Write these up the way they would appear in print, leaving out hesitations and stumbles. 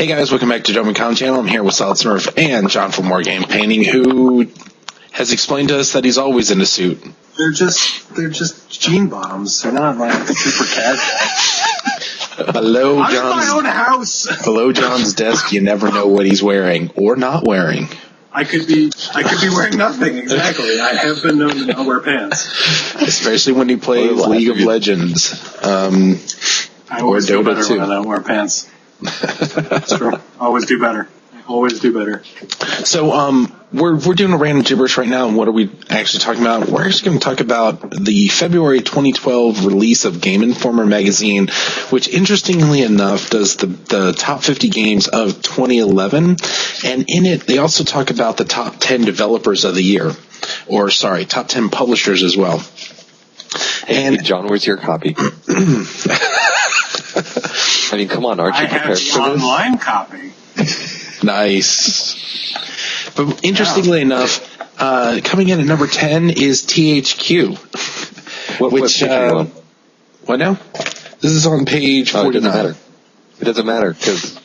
Hey guys, welcome back to doremicom channel. I'm here with Solid Smurf and John from More Game Painting, who has explained to us that he's always in a suit. They're just jean bottoms. They're not like super casual. Below I'm in John's, my own house. below John's desk, you never know what he's wearing or not wearing. I could be wearing nothing, exactly. I have been known to not wear pants. Especially when he plays League of Legends. I always do better when I don't wear pants. That's true. Always do better. Always do better. So, we're doing a random gibberish right now, and what are we actually talking about? We're actually going to talk about the February 2012 release of Game Informer magazine, which, interestingly enough, does the top 50 games of 2011, and in it, they also talk about the top 10 developers of the year, or, sorry, top 10 publishers as well. Hey, John, where's your copy? I mean, come on, aren't you prepared for this? I have the online copy. Nice. But interestingly enough, coming in at number 10 is THQ. What now? This is on page 49. It doesn't matter, because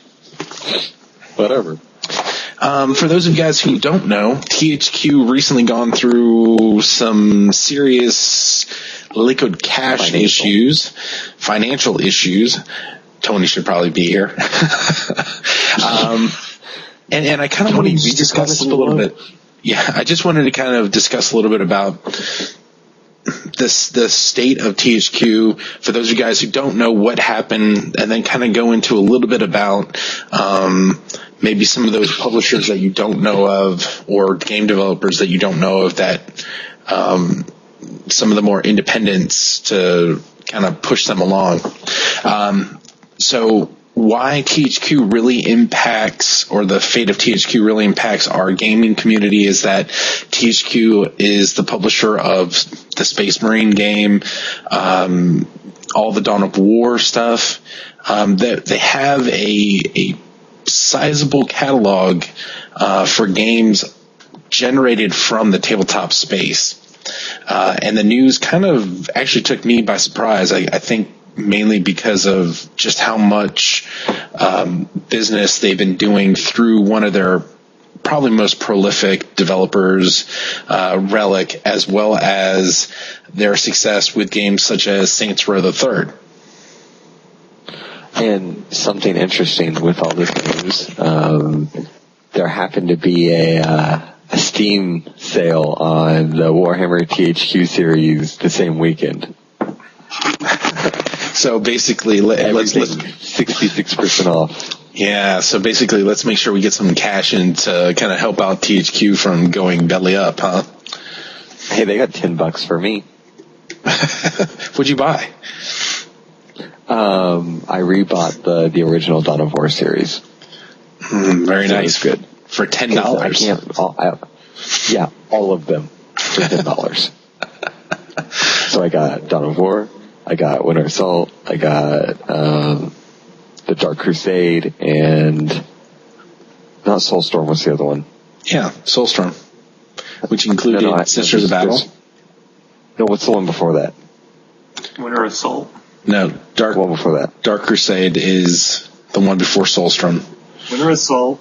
whatever. For those of you guys who don't know, THQ recently gone through some serious liquid cash financial issues. Tony should probably be here. And I kind of wanted to discuss a little bit. Yeah, I just wanted to kind of discuss a little bit about the state of THQ for those of you guys who don't know what happened, and then kind of go into a little bit about maybe some of those publishers that you don't know of, or game developers that you don't know of, that some of the more independents to kind of push them along. So why THQ really impacts, or the fate of THQ really impacts our gaming community, is that THQ is the publisher of the Space Marine game, all the Dawn of War stuff. They have a sizable catalog for games generated from the tabletop space. And the news kind of actually took me by surprise. I think mainly because of just how much business they've been doing through one of their probably most prolific developers, Relic, as well as their success with games such as Saints Row the Third. And something interesting with all this news, there happened to be a Steam sale on the Warhammer THQ series the same weekend. So basically, let's 66% off. Yeah, so basically, let's make sure we get some cash in to kind of help out THQ from going belly up, huh? Hey, they got $10 for me. What'd you buy? I rebought the original Dawn of War series. Very nice. Good. For $10. I can't. Yeah, all of them for $10. So I got Dawn of War, I got Winter Assault, I got the Dark Crusade, and not Soulstorm. What's the other one? Yeah, Soulstorm, which included Sisters of Battle. No, what's the one before that? Winter Assault. No, one before that. Dark Crusade is the one before Soulstorm. Winter Assault,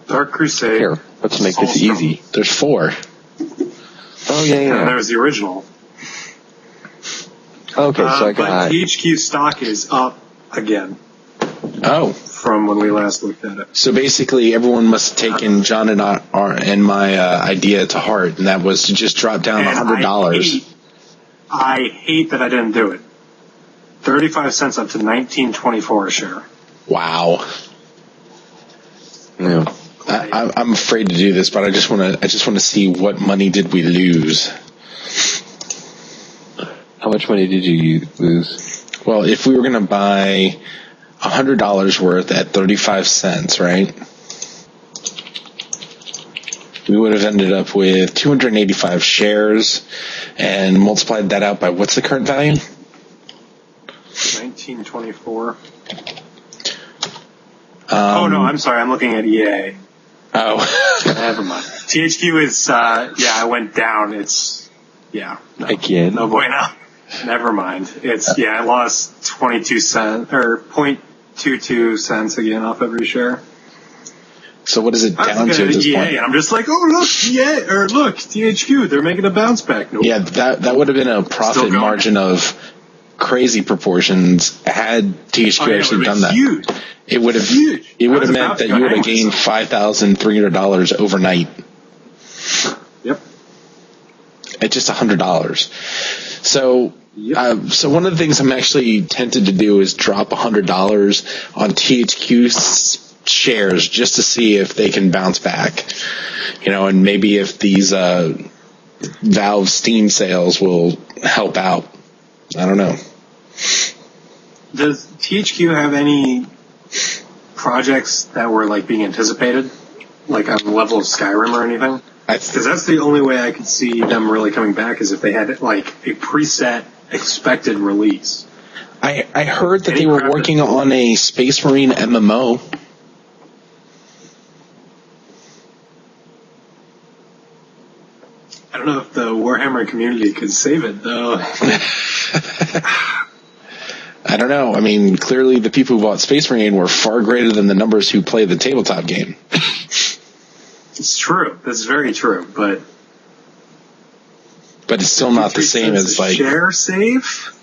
Dark Crusade. Here, let's make this easy. There's 4. Oh, yeah. And there's the original. Okay, so I got... But THQ stock is up again. Oh. From when we last looked at it. So basically, everyone must have taken John and my idea to heart, and that was to just drop down $100. I hate that I didn't do it. 35 cents up to $19.24 a share. Wow. Yeah. I'm afraid to do this, but I just want to see what money did we lose. How much money did you lose? Well, if we were going to buy $100 worth at 35 cents, right? We would have ended up with 285 shares, and multiplied that out by what's the current value? 1924. Oh no, I'm sorry. I'm looking at EA. Oh, never mind. THQ is I went down. It's again. No bueno. Never mind. It's I lost 22 cents or 2 cents again off every share. So what is it down to at this point? And I'm just like, oh, look, look, THQ, they're making a bounce back. Nope. Yeah, that would have been a profit margin of crazy proportions had THQ actually done that. Huge. It would have huge. It would have meant that you would have gained $5,300 overnight. Yep. At just $100. So. Yep. So one of the things I'm actually tempted to do is drop $100 on THQ shares just to see if they can bounce back, and maybe if these Valve Steam sales will help out. I don't know. Does THQ have any projects that were like being anticipated, like on the level of Skyrim or anything? Because that's the only way I could see them really coming back is if they had like a preset expected release. I heard that they were working on a Space Marine MMO. I don't know if the Warhammer community could save it, though. I don't know. I mean, clearly the people who bought Space Marine were far greater than the numbers who play the tabletop game. It's true. That's very true, but it's still not the same as like share save.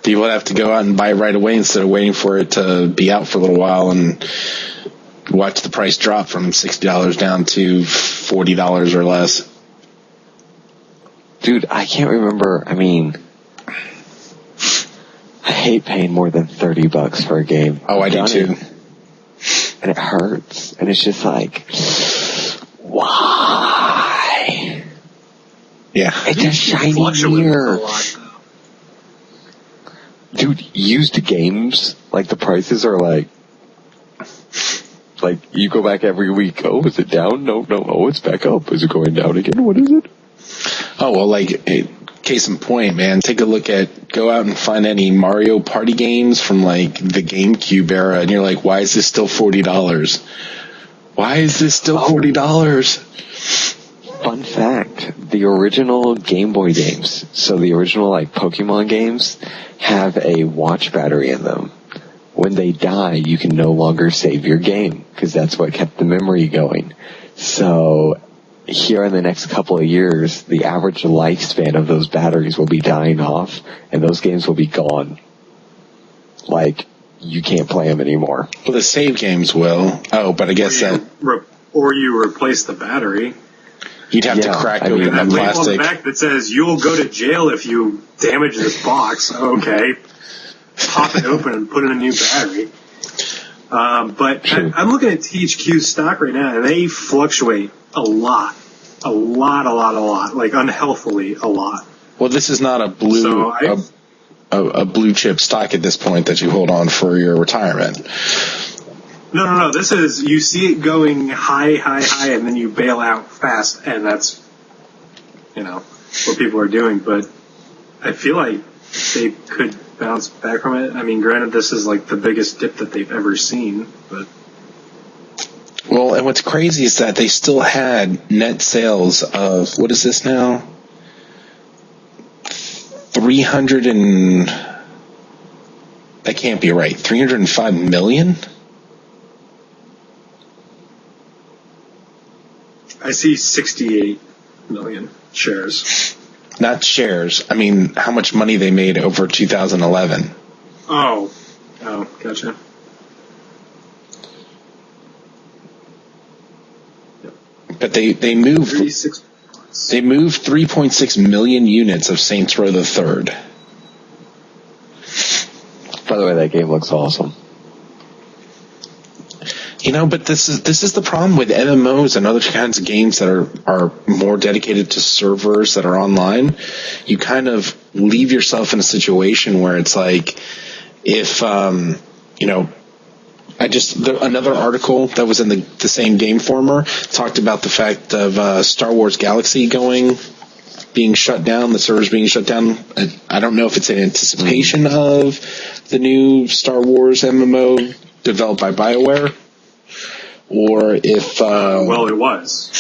People have to go out and buy right away instead of waiting for it to be out for a little while and watch the price drop from $60 down to $40 or less. Dude, I can't remember. I mean, I hate paying more than $30 for a game. Oh, I do too. And it hurts. And it's just like, why? Yeah. It's a shiny mirror. Dude, used games, like the prices are like you go back every week. Oh, is it down? No. Oh, it's back up. Is it going down again? What is it? Oh, well, case in point, man, go out and find any Mario Party games from like the GameCube era, and you're like, why is this still $40? Why is this still $40? Fun fact, the original Game Boy games, so the original like Pokemon games, have a watch battery in them. When they die, you can no longer save your game, because that's what kept the memory going. So here in the next couple of years, the average lifespan of those batteries will be dying off, and those games will be gone. Like, you can't play them anymore. Well, the save games will. Oh, but I guess or you replace the battery. You'd have to crack open the plastic. On the back that says, you'll go to jail if you damage this box. Okay. Pop it open and put in a new battery. But I'm looking at THQ stock right now, and they fluctuate a lot. Like unhealthily a lot. Well, this is not a blue chip stock at this point that you hold on for your retirement. No. This is, you see it going high, and then you bail out fast, and that's, what people are doing. But I feel like they could bounce back from it. I mean, granted, this is like the biggest dip that they've ever seen, but. Well, and what's crazy is that they still had net sales of, what is this now? 305 million? I see 68 million shares. Not shares. I mean, how much money they made over 2011. Oh, gotcha. But they moved 3.6 million units of Saints Row the Third. By the way, that game looks awesome. But this is the problem with MMOs and other kinds of games that are more dedicated to servers that are online. You kind of leave yourself in a situation where it's like, if another article that was in the same Game Informer talked about the fact of Star Wars Galaxy being shut down, the servers being shut down. I don't know if it's in anticipation of the new Star Wars MMO developed by BioWare, or if... well, it was.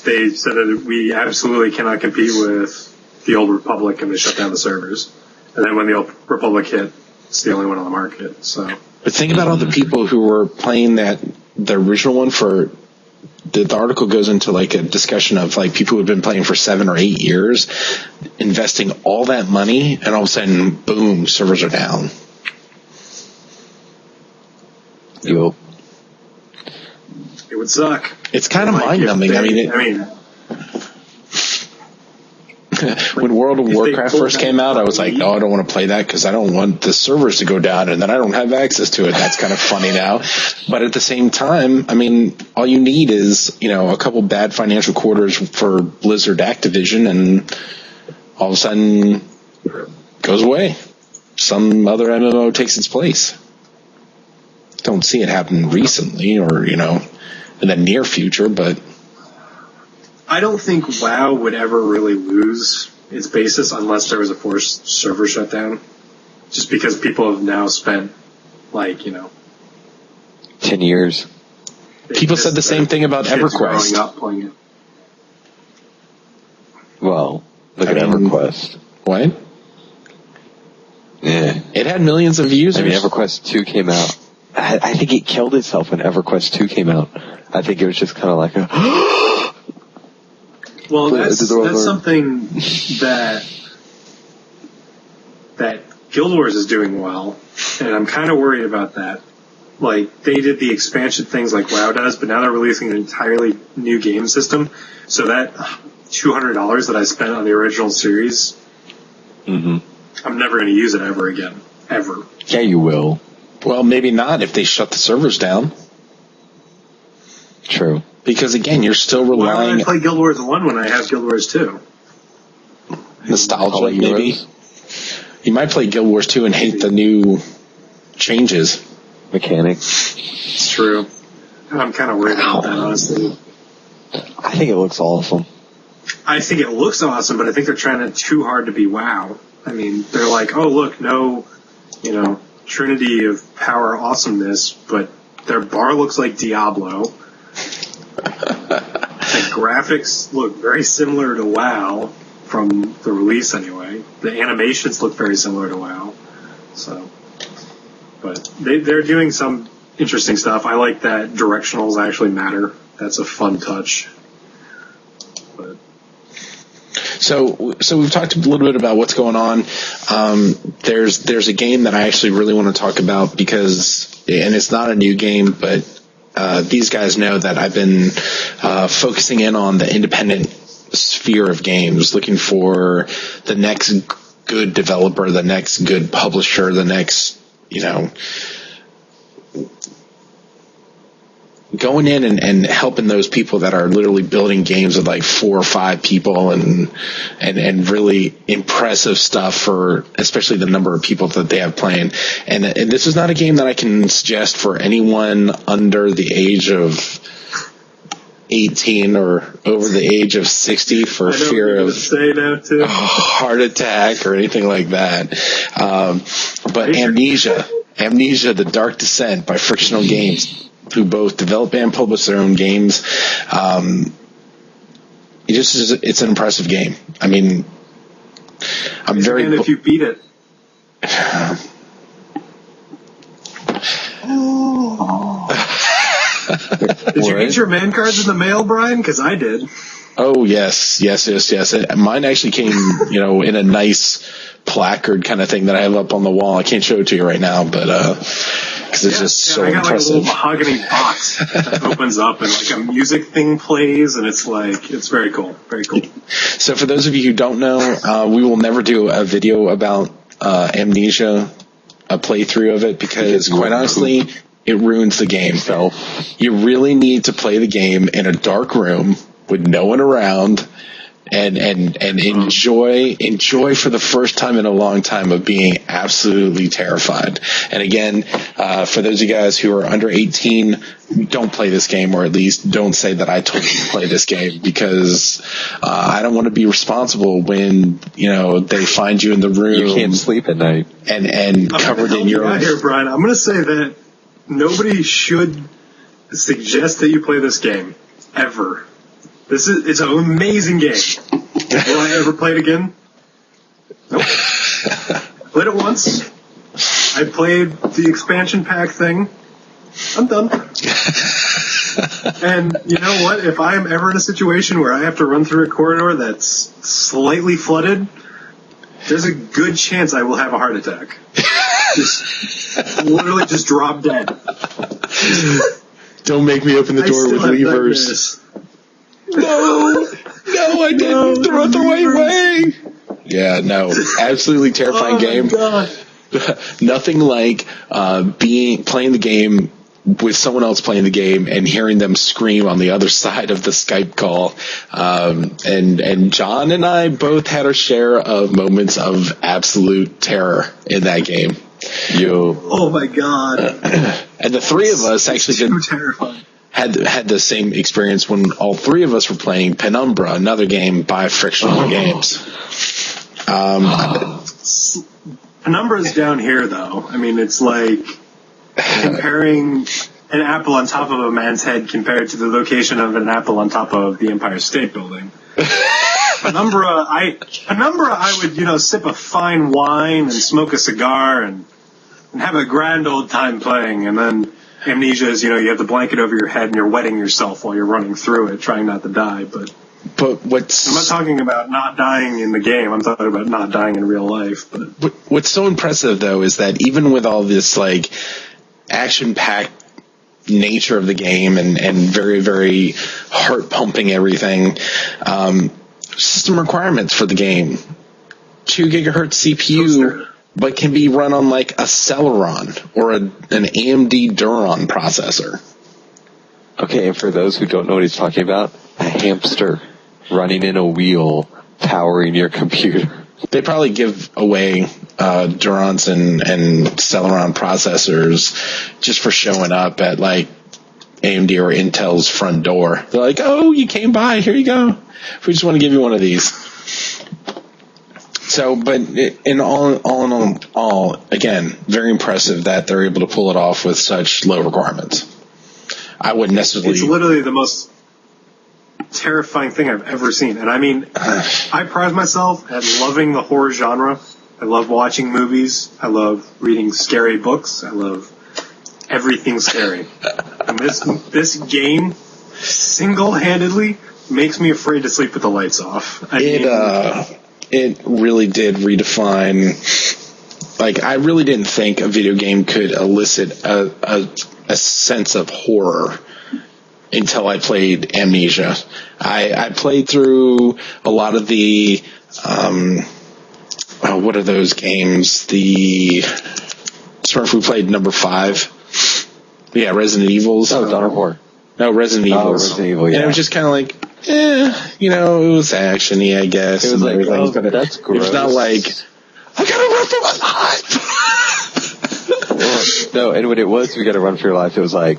They said that we absolutely cannot compete with the Old Republic, and they shut down the servers. And then when the Old Republic hit, it's the only one on the market. So, but think about all the people who were playing the original one for. The article goes into like a discussion of like people who have been playing for 7 or 8 years, investing all that money, and all of a sudden, boom, servers are down. Yup. It would suck. It's kind of mind-numbing. When World of Warcraft first came out, I was like, no, I don't want to play that because I don't want the servers to go down and then I don't have access to it. That's kind of funny now. But at the same time, I mean, all you need is, a couple bad financial quarters for Blizzard Activision and all of a sudden goes away. Some other MMO takes its place. Don't see it happen recently or, in the near future, but... I don't think WoW would ever really lose its basis unless there was a forced server shutdown. Just because people have now spent, 10 years. People said the same thing about EverQuest. Growing up playing it. Well, look at EverQuest. What? Yeah. It had millions of users. EverQuest 2 came out. I think it killed itself when EverQuest 2 came out. I think it was just kind of like a... Well, that's something that Guild Wars is doing well, and I'm kind of worried about that. Like, they did the expansion things like WoW does, but now they're releasing an entirely new game system. So that $200 that I spent on the original series, I'm never going to use it ever again. Ever. Yeah, you will. Well, maybe not if they shut the servers down. True. Because, again, you're still relying... Why would I play Guild Wars 1 when I have Guild Wars 2? Nostalgia, maybe. You might play Guild Wars 2 and hate the new changes. Mechanics. It's true. I'm kind of worried about that, honestly. I think it looks awesome. I think it looks awesome, but I think they're trying too hard to be WoW. I mean, they're like, oh, look, no, trinity of power awesomeness, but their bar looks like Diablo. The graphics look very similar to WoW from the release anyway. The animations look very similar to WoW. So, but they're doing some interesting stuff. I like that directionals actually matter. That's a fun touch. But So we've talked a little bit about what's going on. There's a game that I actually really want to talk about because, and it's not a new game, but these guys know that I've been focusing in on the independent sphere of games, looking for the next good developer, the next good publisher, the next, going in and helping those people that are literally building games with like 4 or 5 people and really impressive stuff for especially the number of people that they have playing. And this is not a game that I can suggest for anyone under the age of 18 or over the age of 60 for fear of heart attack or anything like that. But Amnesia, The Dark Descent by Frictional Games, who both develop and publish their own games. It's an impressive game. I mean, I'm very... And if you beat it. Did you get your man cards in the mail, Brian? Because I did. Oh, yes. Mine actually came, in a nice placard kind of thing that I have up on the wall. I can't show it to you right now, but because it's just so impressive. I got like a little mahogany box that opens up and like a music thing plays, and it's very cool. Very cool. So for those of you who don't know, we will never do a video about Amnesia, a playthrough of it, because quite honestly, it ruins the game. So you really need to play the game in a dark room with no one around and enjoy for the first time in a long time of being absolutely terrified. And again, for those of you guys who are under 18, don't play this game, or at least don't say that I told you to play this game, because I don't want to be responsible when, they find you in the room. You can't sleep at night. And covered in your own... Here, Brian, I'm going to say that nobody should suggest that you play this game, ever. It's an amazing game. Will I ever play it again? Nope. Played it once. I played the expansion pack thing. I'm done. And you know what? If I am ever in a situation where I have to run through a corridor that's slightly flooded, there's a good chance I will have a heart attack. Literally just drop dead. Don't make me open the door with levers. No, I didn't throw it the right way. Yeah, no, absolutely terrifying game. God. Nothing like playing the game with someone else playing the game and hearing them scream on the other side of the Skype call. And John and I both had our share of moments of absolute terror in that game. Oh my God. And the three of us actually had the same experience when all three of us were playing Penumbra, another game by Frictional Games. Penumbra's down here, though. I mean, it's like comparing an apple on top of a man's head compared to the location of an apple on top of the Empire State Building. Penumbra, I would, sip a fine wine and smoke a cigar and have a grand old time playing. And then Amnesia is, you have the blanket over your head and you're wetting yourself while you're running through it, trying not to die. But I'm not talking about not dying in the game. I'm talking about not dying in real life. But what's so impressive, though, is that even with all this, like, action-packed nature of the game and very, very heart-pumping everything, system requirements for the game, 2 gigahertz CPU, but can be run on, like, a Celeron or an AMD Duron processor. Okay, and for those who don't know what he's talking about, a hamster running in a wheel powering your computer. They probably give away Durons and Celeron processors just for showing up at, like, AMD or Intel's front door. They're like, oh, you came by, here you go. We just want to give you one of these. So, but in all, again, very impressive that they're able to pull it off with such low requirements. I wouldn't necessarily... It's literally the most terrifying thing I've ever seen. And I mean, I pride myself at loving the horror genre. I love watching movies. I love reading scary books. I love everything scary. And this game single-handedly makes me afraid to sleep with the lights off. It really did redefine. Like, I really didn't think a video game could elicit a sense of horror until I played Amnesia. I played through a lot of the what are those games? The Smurf, we played number 5. Yeah, Resident Evils. Oh, Dawn of War. No, Resident Evils. Resident Evil, yeah. And it was just kind of like, it was action-y, I guess. It was like, that's gross. It's not like, I gotta run for my life! No, and when it was, we gotta run for your life, it was like,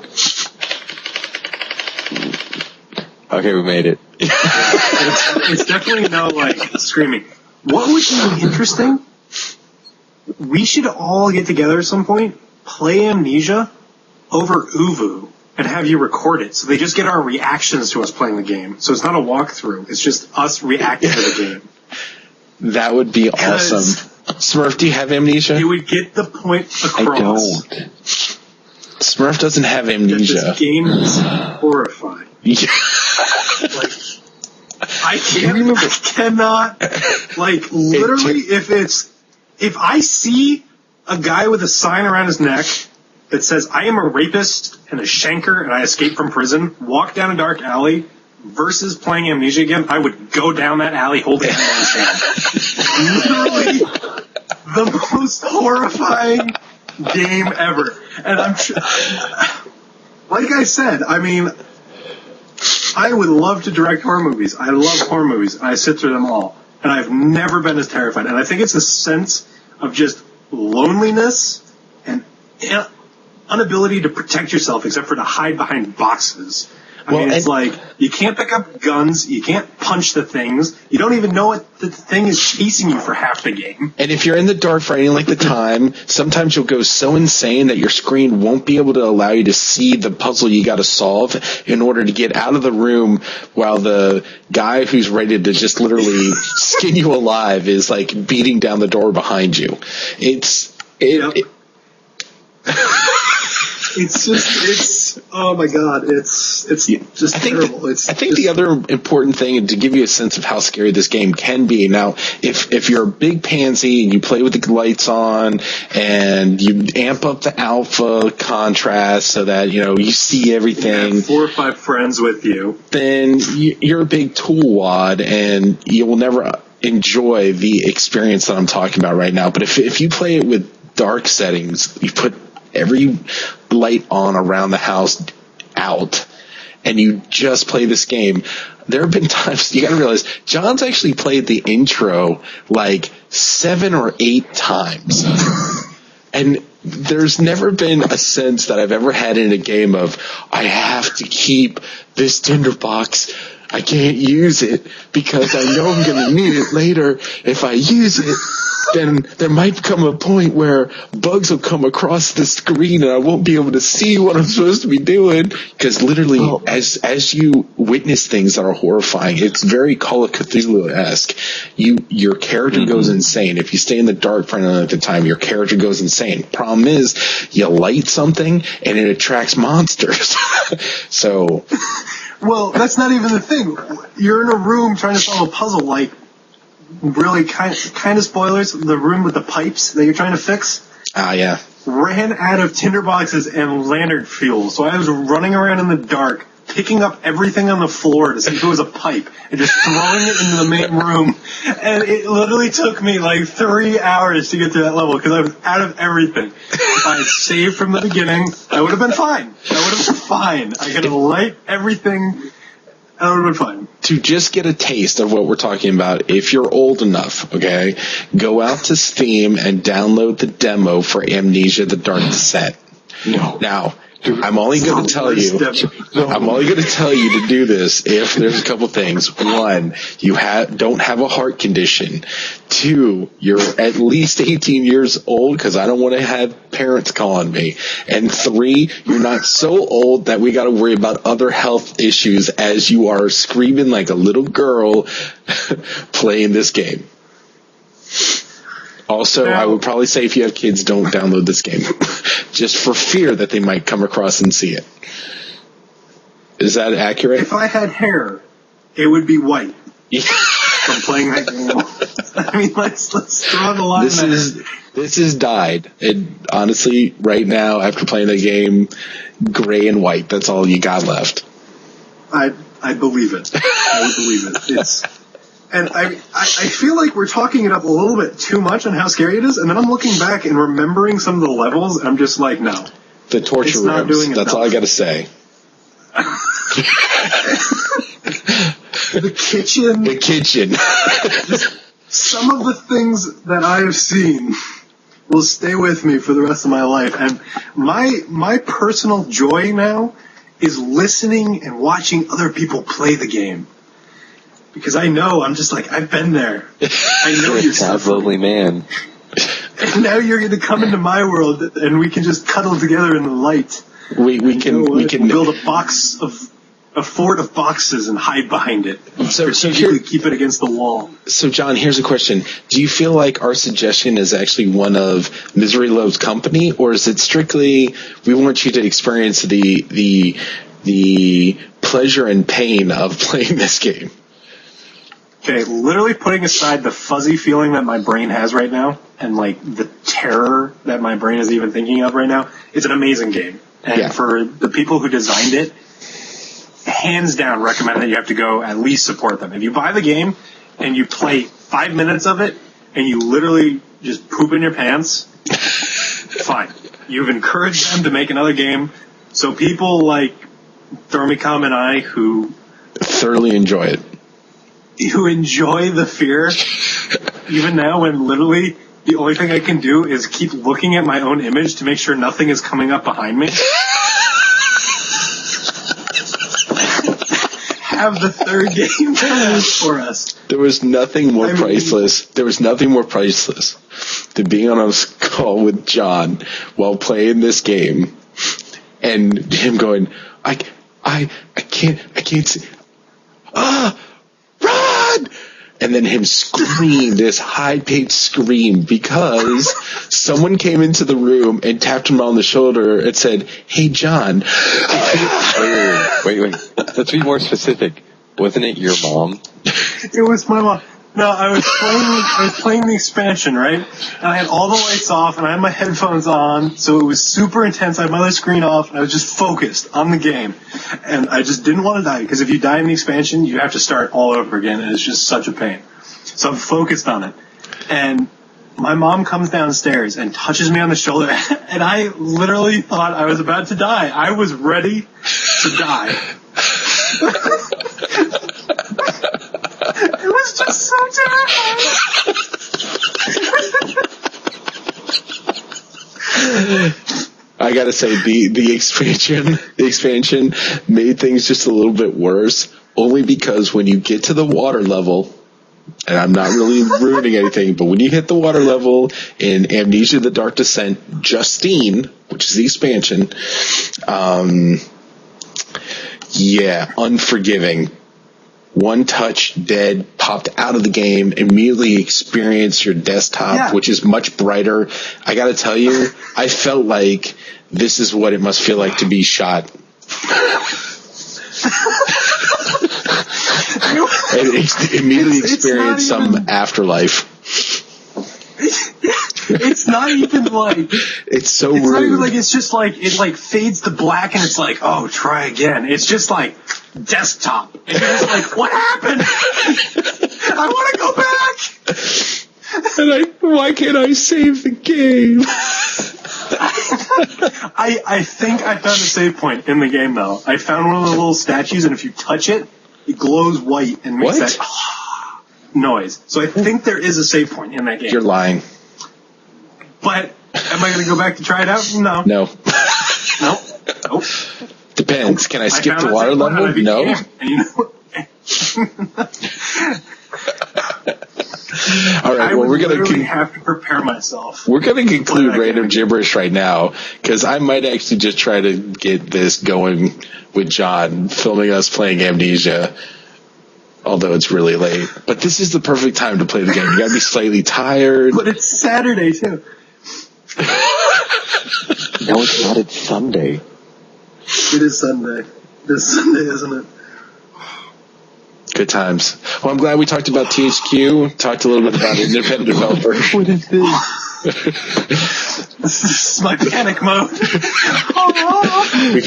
okay, we made it. It's definitely no, like, screaming. What would be interesting? We should all get together at some point, play Amnesia over Uvu, and have you record it. So they just get our reactions to us playing the game. So it's not a walkthrough. It's just us reacting to the game. That would be awesome. Smurf, do you have Amnesia? You would get the point across. I don't. Smurf doesn't have Amnesia. This game is horrifying. Yeah. Like, I cannot, like, literally, if I see a guy with a sign around his neck that says, I am a rapist and a shanker and I escaped from prison, walk down a dark alley versus playing Amnesia again, I would go down that alley holding him on his hand. Literally the most horrifying game ever. And I'm sure, like I said, I mean, I would love to direct horror movies. I love horror movies. And I sit through them all. And I've never been as terrified. And I think it's a sense of just loneliness and inability to protect yourself except for to hide behind boxes I mean, it's like, you can't pick up guns, you can't punch the things, you don't even know what the thing is chasing you for half the game. And if you're in the dark for any length of time, sometimes you'll go so insane that your screen won't be able to allow you to see the puzzle you got to solve in order to get out of the room while the guy who's ready to just literally skin you alive is like beating down the door behind you. Oh my god, it's just terrible. I think the other important thing, and to give you a sense of how scary this game can be, now, if you're a big pansy and you play with the lights on and you amp up the alpha contrast so that, you see everything. You have 4 or 5 friends with you. Then you're a big tool wad and you will never enjoy the experience that I'm talking about right now. But if you play it with dark settings, you put every light on around the house out, and you just play this game, there have been times, you gotta realize, John's actually played the intro like 7 or 8 times. And there's never been a sense that I've ever had in a game of, I have to keep this tinderbox, I can't use it because I know I'm going to need it later. If I use it, then there might come a point where bugs will come across the screen and I won't be able to see what I'm supposed to be doing. Because literally, as you witness things that are horrifying, it's very Call of Cthulhu-esque. Your character goes insane. If you stay in the dark for any length of time, your character goes insane. Problem is, you light something and it attracts monsters. So... Well, that's not even the thing. You're in a room trying to solve a puzzle, like, really kind of spoilers, the room with the pipes that you're trying to fix. Yeah. Ran out of tinderboxes and lantern fuel, so I was running around in the dark, picking up everything on the floor to see if it was a pipe, and just throwing it into the main room. And it literally took me like 3 hours to get to that level, because I was out of everything. If I had saved from the beginning, I would have been fine. I could have light everything, I would have been fine. To just get a taste of what we're talking about, if you're old enough, okay, go out to Steam and download the demo for Amnesia: The Dark Descent. No. Now, I'm only going to tell you to do this if there's a couple things. 1, you don't have a heart condition. 2, you're at least 18 years old, because I don't want to have parents calling me. And 3, you're not so old that we got to worry about other health issues as you are screaming like a little girl playing this game. Also, I would probably say if you have kids, don't download this game. Just for fear that they might come across and see it. Is that accurate? If I had hair, it would be white. From playing that game. I mean, let's draw the line. This is dyed. Honestly, right now, after playing the game, gray and white. That's all you got left. I believe it. I would believe it. And I feel like we're talking it up a little bit too much on how scary it is, and then I'm looking back and remembering some of the levels, and I'm just like, no. The torture rooms. That's all I got to say. The kitchen. The kitchen. Some of the things that I have seen will stay with me for the rest of my life, and my personal joy now is listening and watching other people play the game. Because I know, I'm just like, I've been there. I know you're suffering. Lonely man. And now you're going to come into my world, and we can just cuddle together in the light. We can build a fort of boxes and hide behind it. So keep it against the wall. So, John, here's a question: do you feel like our suggestion is actually one of Misery Loves Company, or is it strictly we want you to experience the pleasure and pain of playing this game? Okay, literally putting aside the fuzzy feeling that my brain has right now, and like the terror that my brain is even thinking of right now, it's an amazing game. And for the people who designed it, hands down recommend that you have to go at least support them. If you buy the game and you play 5 minutes of it and you literally just poop in your pants, fine. You've encouraged them to make another game. So people like doremicom and I who thoroughly enjoy it. You enjoy the fear, even now when literally the only thing I can do is keep looking at my own image to make sure nothing is coming up behind me. have the third game for us. There was nothing more priceless. There was nothing more priceless than being on a call with John while playing this game, and him going, I can't see. Run! And then him scream, this high-pitched scream, because someone came into the room and tapped him on the shoulder and said, "Hey, John." Wait. Let's be more specific. Wasn't it your mom? It was my mom. No, I was playing the expansion, right? And I had all the lights off, and I had my headphones on, so it was super intense. I had my other screen off, and I was just focused on the game. And I just didn't want to die, because if you die in the expansion, you have to start all over again, and it's just such a pain. So I'm focused on it. And my mom comes downstairs and touches me on the shoulder, and I literally thought I was about to die. I was ready to die. It was just so terrifying. I gotta say, the expansion made things just a little bit worse, only because when you get to the water level, and I'm not really ruining anything, but when you hit the water level in Amnesia: The Dark Descent, Justine, which is the expansion, unforgiving. One touch, dead, popped out of the game, immediately experience your desktop, which is much brighter. I gotta tell you, I felt like this is what it must feel like to be shot. And immediately experience some afterlife. It's not even like it's so rude. It's not even like it's just like it like fades to black and it's like, oh, try again. It's just like desktop. And you're just like, what happened? I want to go back. And why can't I save the game? I think I found a save point in the game though. I found one of the little statues, and if you touch it, it glows white and makes that noise. So I think there is a save point in that game. You're lying. But am I going to go back to try it out? No. No. Nope. Depends. Can I skip the water level? No. And you know what? All right. Well, we're going to have to prepare myself. We're going to conclude Random Gibberish right now, because I might actually just try to get this going with John, filming us playing Amnesia, although it's really late. But this is the perfect time to play the game. You got to be slightly tired. But it's Saturday too. No, it's not. It's Sunday. It is Sunday. It's Sunday, isn't it? Good times. Well, I'm glad we talked about THQ, talked a little bit about independent developer. What is this? This is my panic mode.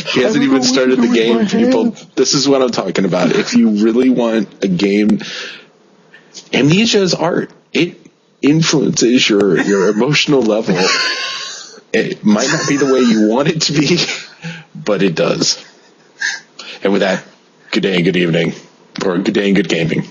He hasn't even started the game, people. This is what I'm talking about. If you really want a game, Amnesia is art. It influences your emotional level. It might not be the way you want it to be, but it does. And with that, good day and good evening. Or good day and good gaming.